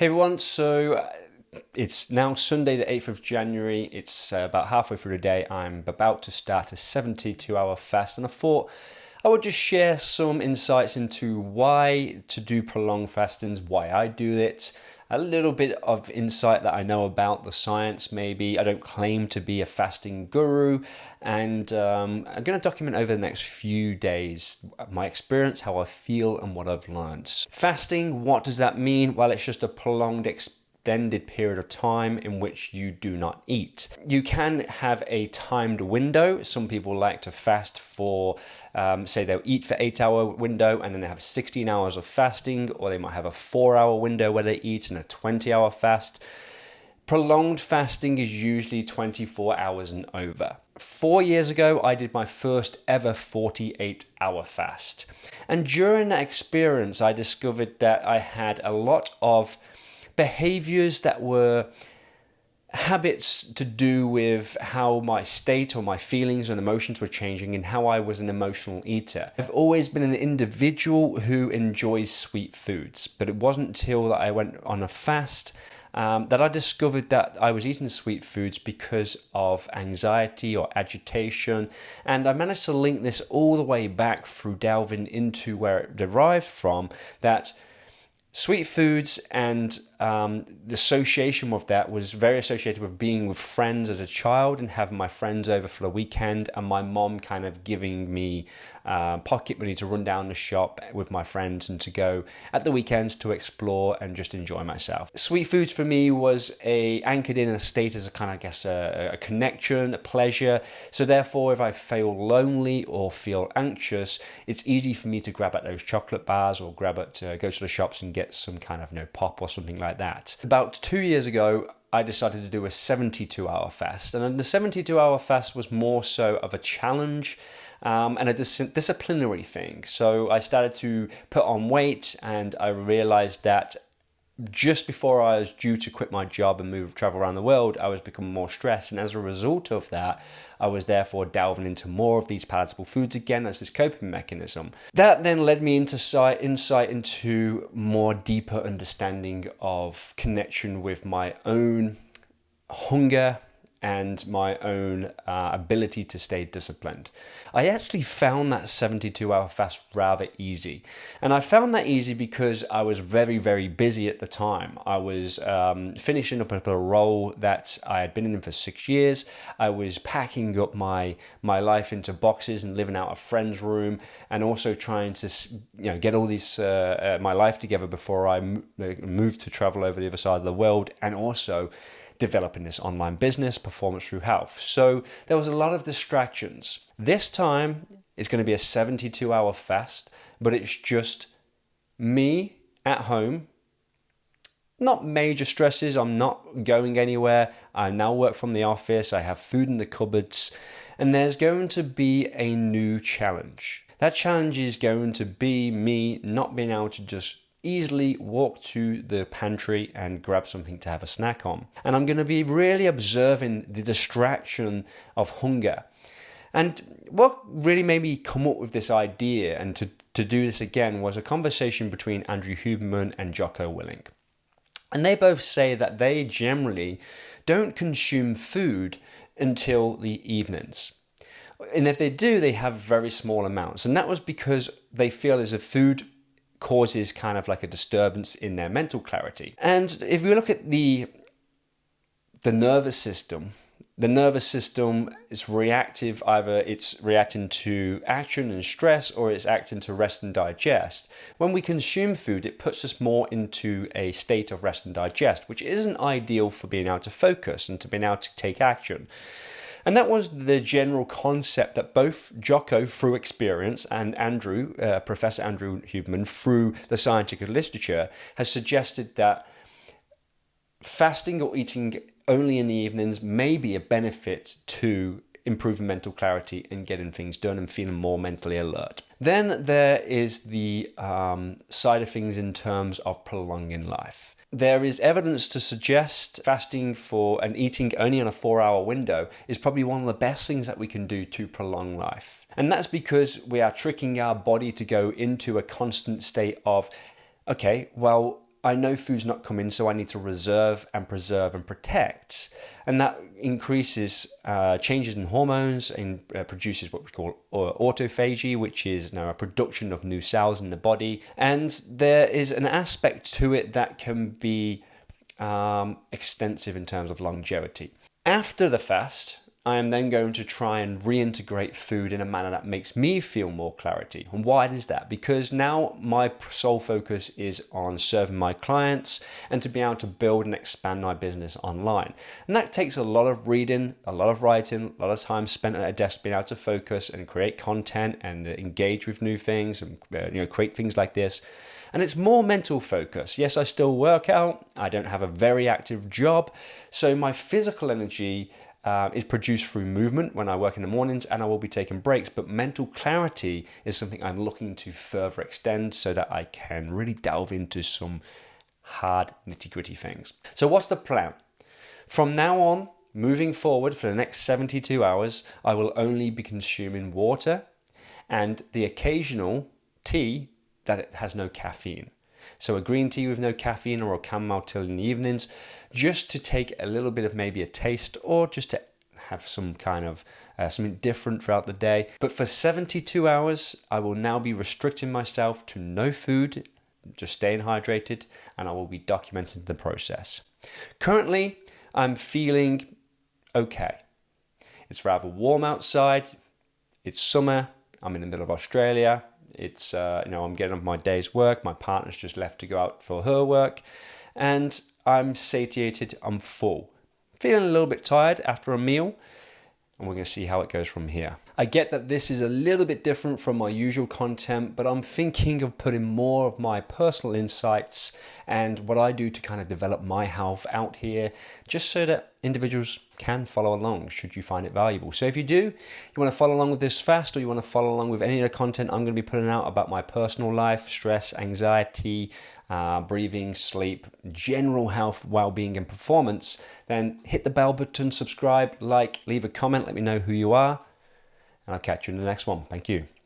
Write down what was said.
Hey everyone, it's now Sunday the 8th of January. It's about halfway through the day. I'm about to start a 72-hour fast, and I thought I would just share some insights into why to do prolonged fastings, why I do it, a little bit of insight that I know about the science maybe. I don't claim to be a fasting guru, and I'm going to document over the next few days my experience, how I feel, and what I've learned. Fasting, what does that mean? Well, it's just a prolonged extended period of time in which you do not eat. You can have a timed window. Some people like to fast for, say they'll eat for 8-hour window and then they have 16 hours of fasting, or they might have a 4-hour window where they eat and a 20-hour fast. Prolonged fasting is usually 24 hours and over. 4 years ago, I did my first ever 48-hour fast. And during that experience, I discovered that I had a lot of behaviors that were habits to do with how my state or my feelings and emotions were changing and how I was an emotional eater. I've always been an individual who enjoys sweet foods, but it wasn't until that I went on a fast that I discovered that I was eating sweet foods because of anxiety or agitation. And I managed to link this all the way back through delving into where it derived from, that sweet foods and the association with that was very associated with being with friends as a child and having my friends over for the weekend, and my mom kind of giving me pocket money to run down the shop with my friends and to go at the weekends to explore and just enjoy myself. Sweet foods for me was anchored in a state as a kind of, I guess, a connection, a pleasure. So therefore, if I feel lonely or feel anxious, it's easy for me to grab at those chocolate bars or go to the shops and get some kind of pop or something like that. About 2 years ago, I decided to do a 72-hour fast. And the 72-hour fast was more so of a challenge and a disciplinary thing. So I started to put on weight, and I realized that just before I was due to quit my job and travel around the world, I was becoming more stressed. And as a result of that, I was therefore delving into more of these palatable foods again as this coping mechanism. That then led me into insight into more deeper understanding of connection with my own hunger and my own ability to stay disciplined. I actually found that 72-hour fast rather easy. And I found that easy because I was very, very busy at the time. I was finishing up a role that I had been in for 6 years. I was packing up my life into boxes and living out a friend's room, and also trying to get all these my life together before I moved to travel over the other side of the world, and also developing this online business, Performance Through Health. So there was a lot of distractions. This time it's going to be a 72-hour fast, but it's just me at home. Not major stresses. I'm not going anywhere. I now work from the office. I have food in the cupboards, and there's going to be a new challenge. That challenge is going to be me not being able to just easily walk to the pantry and grab something to have a snack on. And I'm going to be really observing the distraction of hunger. And what really made me come up with this idea and to do this again was a conversation between Andrew Huberman and Jocko Willink. And they both say that they generally don't consume food until the evenings. And if they do, they have very small amounts. And that was because they feel as if food causes kind of like a disturbance in their mental clarity. And if we look at the nervous system, the nervous system is reactive. Either it's reacting to action and stress, or it's acting to rest and digest. When we consume food, it puts us more into a state of rest and digest, which isn't ideal for being able to focus and to being able to take action. And that was the general concept that both Jocko, through experience, and Andrew, Professor Andrew Huberman, through the scientific literature, has suggested that fasting or eating only in the evenings may be a benefit to improving mental clarity and getting things done and feeling more mentally alert. Then there is the side of things in terms of prolonging life. There is evidence to suggest fasting for and eating only on a 4-hour window is probably one of the best things that we can do to prolong life. And that's because we are tricking our body to go into a constant state of, okay, well, I know food's not coming, so I need to reserve and preserve and protect. And that increases changes in hormones and produces what we call autophagy, which is now a production of new cells in the body. And there is an aspect to it that can be extensive in terms of longevity. After the fast, I am then going to try and reintegrate food in a manner that makes me feel more clarity. And why is that? Because now my sole focus is on serving my clients and to be able to build and expand my business online. And that takes a lot of reading, a lot of writing, a lot of time spent at a desk being able to focus and create content and engage with new things and create things like this. And it's more mental focus. Yes, I still work out. I don't have a very active job. So my physical energy is produced through movement when I work in the mornings, and I will be taking breaks. But mental clarity is something I'm looking to further extend so that I can really delve into some hard nitty-gritty things. So what's the plan? From now on, moving forward for the next 72 hours, I will only be consuming water and the occasional tea that it has no caffeine. So a green tea with no caffeine or a chamomile tea in the evenings, just to take a little bit of maybe a taste or just to have some kind of something different throughout the day. But for 72 hours, I will now be restricting myself to no food, just staying hydrated, and I will be documenting the process. Currently, I'm feeling okay. It's rather warm outside. It's summer. I'm in the middle of Australia. It's, I'm getting on my day's work. My partner's just left to go out for her work. And I'm satiated. I'm full. Feeling a little bit tired after a meal. And we're going to see how it goes from here. I get that this is a little bit different from my usual content, but I'm thinking of putting more of my personal insights and what I do to kind of develop my health out here, just so that individuals can follow along should you find it valuable. So if you do, you want to follow along with this fast, or you want to follow along with any of the content I'm going to be putting out about my personal life, stress, anxiety, breathing, sleep, general health, well-being and performance, then hit the bell button, subscribe, like, leave a comment, let me know who you are, and I'll catch you in the next one. Thank you.